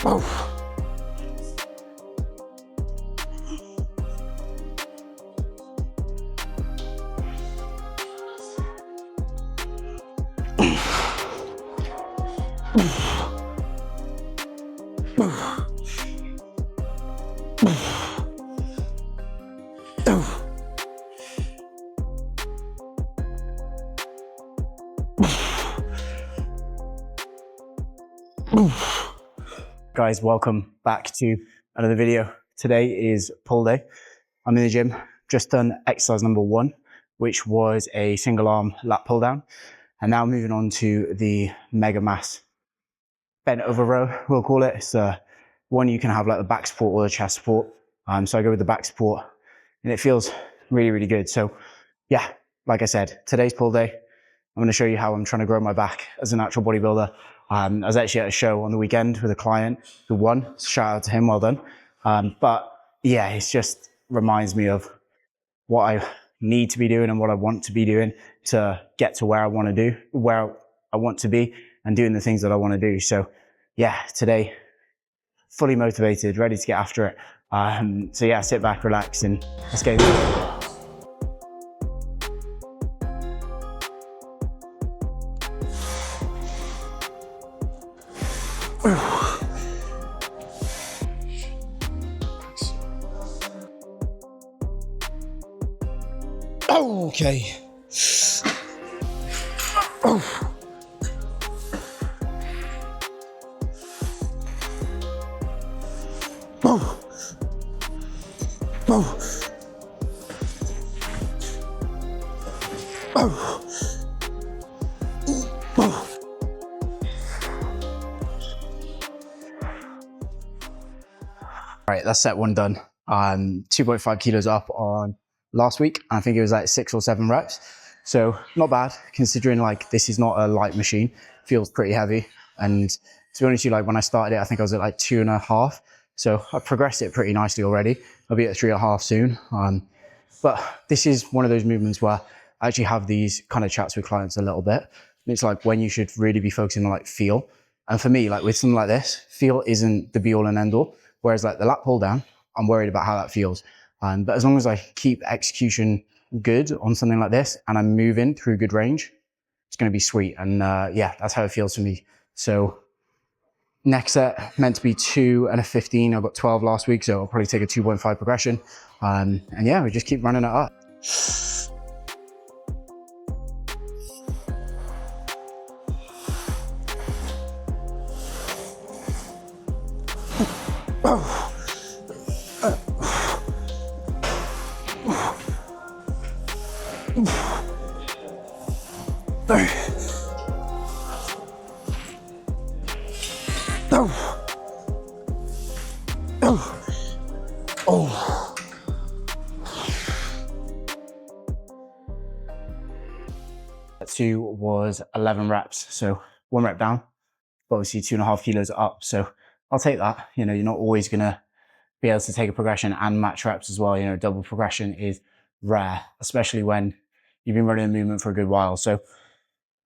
Oh. Guys, welcome back to another video. Today is pull day. I'm in the gym, just done exercise number 1, which was a single arm lat pull down. And now moving on to the mega mass bent over row, we'll call it. It's one you can have like the back support or the chest support. So I go with the back support and it feels really, really good. So yeah, like I said, today's pull day. I'm going to show you how I'm trying to grow my back as a natural bodybuilder. I was actually at a show on the weekend with a client who won. Shout out to him, well done. But yeah, it just reminds me of what I need to be doing and what I want to be doing to get to where I want to do, where I want to be, and doing the things that I want to do. So yeah, today, fully motivated, ready to get after it. So yeah, sit back, relax, and let's get into it. Okay. Oh. Oh. Oh. Oh. Oh. All right, that's set 1 done. 2.5 kilos up on last week. I think it was like 6 or 7 reps. So not bad considering like this is not a light machine, feels pretty heavy. And to be honest with you, like when I started it, I think I was at like 2.5. So I progressed it pretty nicely already. I'll be at 3.5 soon. But this is one of those movements where I actually have these kind of chats with clients a little bit. And it's like when you should really be focusing on like feel. And for me, like with something like this, feel isn't the be all and end all. Whereas like the lat pull down, I'm worried about how that feels. But as long as I keep execution good on something like this and I'm moving through good range, it's going to be sweet. And yeah, that's how it feels for me. So next set, meant to be 2 and a 15. I got 12 last week, so I'll probably take a 2.5 progression. And yeah, we just keep running it up. Oh. Oh. That 2 was 11 reps, so 1 rep down, but obviously 2.5 kilos up. So I'll take that. You know, you're not always gonna be able to take a progression and match reps as well. You know, double progression is rare, especially when you've been running a movement for a good while. So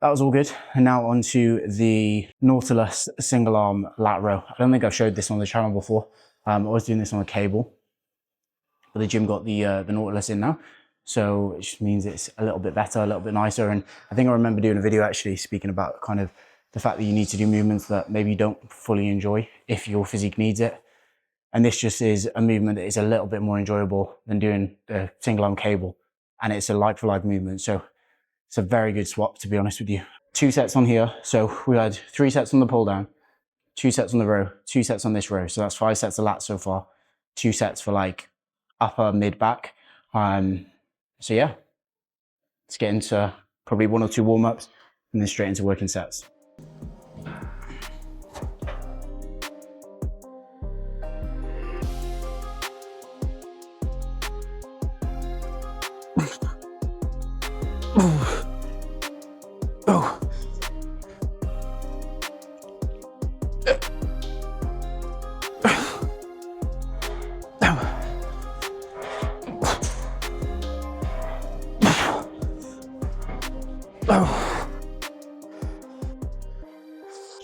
that was all good. And now on to the Nautilus single arm lat row. I don't think I've showed this on the channel before. I was doing this on a cable, but the gym got the Nautilus in now. So it just means it's a little bit better, a little bit nicer. And I think I remember doing a video actually speaking about kind of the fact that you need to do movements that maybe you don't fully enjoy if your physique needs it. And this just is a movement that is a little bit more enjoyable than doing the single arm cable. And it's a like for like movement. So it's a very good swap, to be honest with you. 2 sets on here. So we had 3 sets on the pull down, 2 sets on the row, 2 sets on this row. So that's 5 sets of lats so far. 2 sets for like upper, mid, back. So yeah, let's get into probably 1 or 2 warm-ups and then straight into working sets.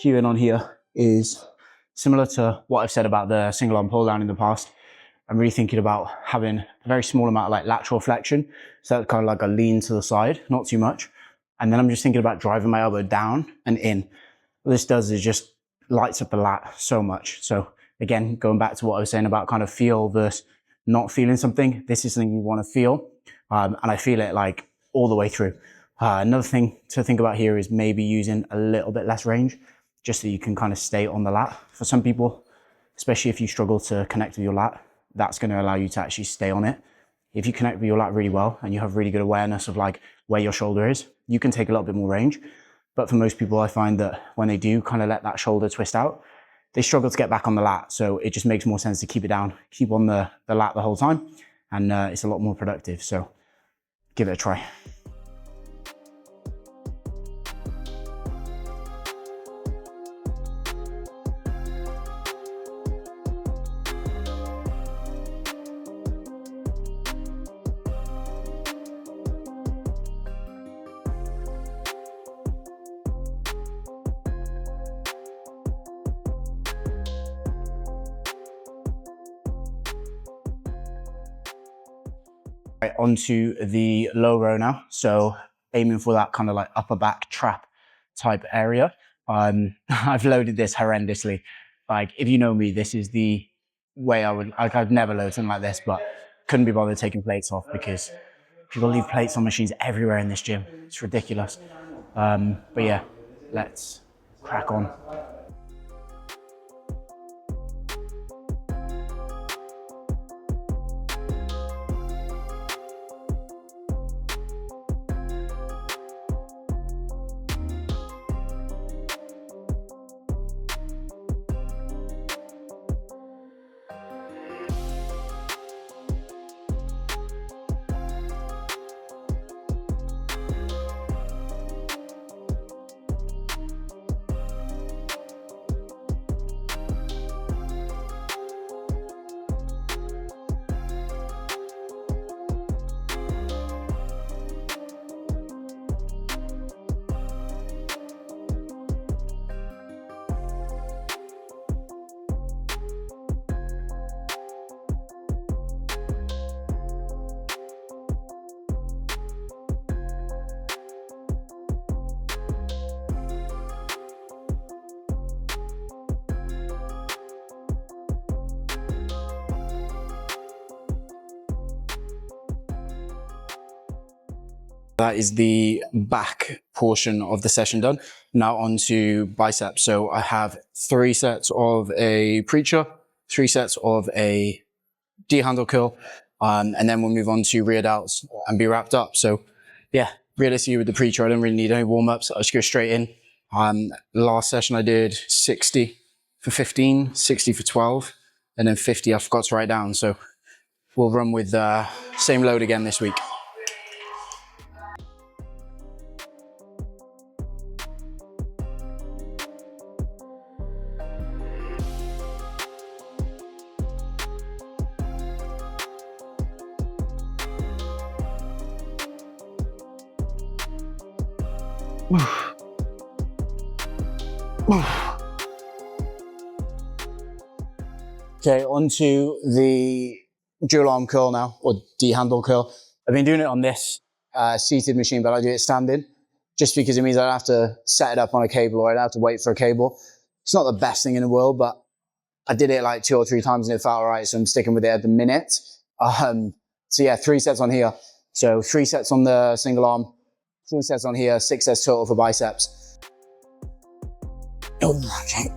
Cue in on here is similar to what I've said about the single arm pull down in the past. I'm really thinking about having a very small amount of like lateral flexion. So that's kind of like a lean to the side, not too much. And then I'm just thinking about driving my elbow down and in. What this does is just lights up the lat so much. So again, going back to what I was saying about kind of feel versus not feeling something, this is something you want to feel. And I feel it like all the way through. Another thing to think about here is maybe using a little bit less range, just so you can kind of stay on the lat. For some people, especially if you struggle to connect with your lat, that's going to allow you to actually stay on it. If you connect with your lat really well and you have really good awareness of like where your shoulder is, you can take a little bit more range. But for most people, I find that when they do kind of let that shoulder twist out, they struggle to get back on the lat. So it just makes more sense to keep it down, keep on the lat the whole time. And it's a lot more productive. So give it a try. Right, onto the low row now. So aiming for that kind of like upper back trap type area. I've loaded this horrendously. Like if you know me, this is the way I would, like I've never loaded something like this, but couldn't be bothered taking plates off because people leave plates on machines everywhere in this gym. It's ridiculous. But yeah, let's crack on. That is the back portion of the session done. Now on to biceps. So I have 3 sets of a preacher, 3 sets of a D-handle curl, and then we'll move on to rear delts and be wrapped up. So yeah, realistically with the preacher, I don't really need any warm-ups. I'll just go straight in. Last session I did 60 for 15, 60 for 12, and then 50 I forgot to write down. So we'll run with same load again this week. Okay, onto the dual arm curl now, or D-handle curl. I've been doing it on this seated machine, but I do it standing, just because it means I don't have to set it up on a cable or I don't have to wait for a cable. It's not the best thing in the world, but I did it like 2 or 3 times and it felt all right, so I'm sticking with it at the minute. So yeah, 3 sets on here. So 3 sets on the single arm, 4 sets on here, 6 sets total for biceps. Okay.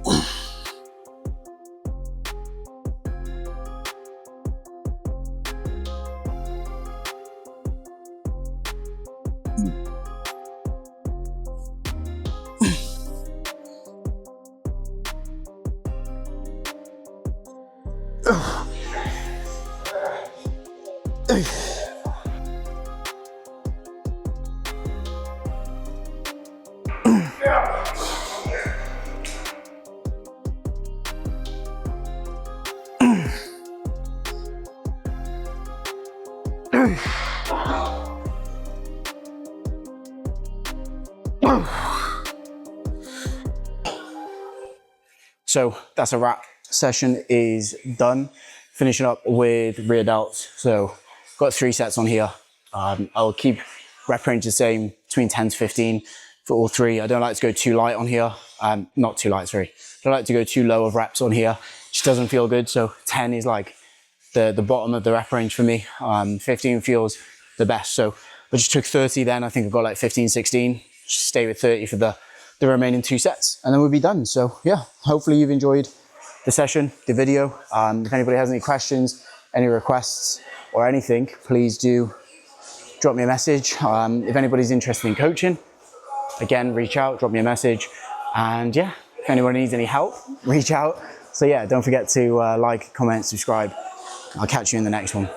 So that's a wrap. Session is done. Finishing up with rear delts. So got 3 sets on here. I'll keep rep range the same, between 10 to 15 for all 3. I don't like to go too light on here. Not too light, sorry. I don't like to go too low of reps on here. It just doesn't feel good. So 10 is like the bottom of the rep range for me. 15 feels the best. So I just took 30 then. I think I've got like 15, 16. Just stay with 30 for the remaining 2 sets and then we'll be done. So yeah, hopefully you've enjoyed the session, the video. If anybody has any questions, any requests or anything, please do drop me a message. If anybody's interested in coaching, again, reach out, drop me a message. And yeah, if anyone needs any help, reach out. So yeah, don't forget to like, comment, subscribe. I'll catch you in the next one.